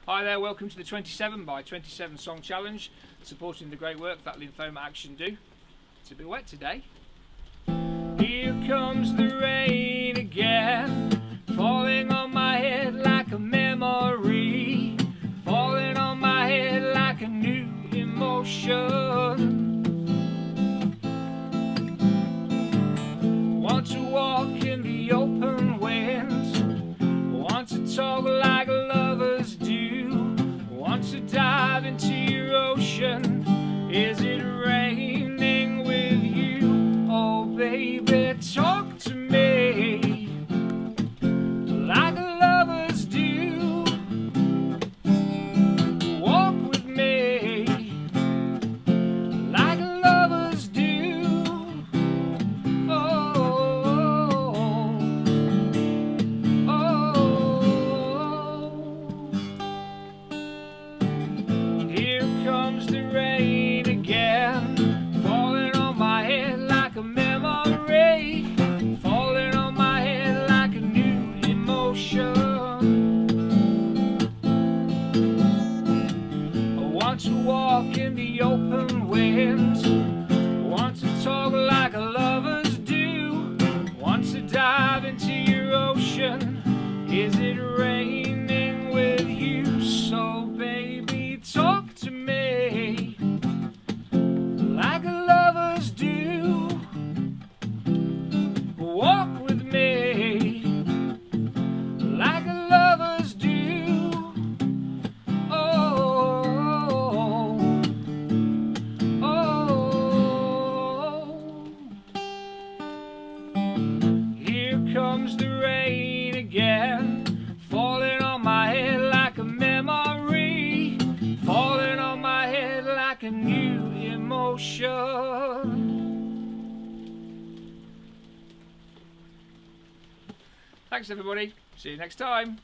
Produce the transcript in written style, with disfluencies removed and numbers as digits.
Hi there, welcome to the 27 by 27 song challenge, supporting the great work that Lymphoma Action do. It's a bit wet today. Here comes the rain again, falling on my head like a memory, falling on my head like a new emotion. Want to walk in the open wind, want to talk like lovers do, want to dive into your ocean. Is it raining with you? Oh baby, talk to me like lovers do. Walk with me like lovers do. Here comes the rain again, falling on my head like a memory, falling on my head like a new emotion. I want to walk in the open wind, want to talk like lovers do, want to dive into your ocean. Is it raining with you? So baby, talk to me like lovers do. Walk with me like lovers do. Oh, oh. Here comes the rain again, falling on my head like a memory, falling on my head like a new emotion. Thanks everybody, see you next time.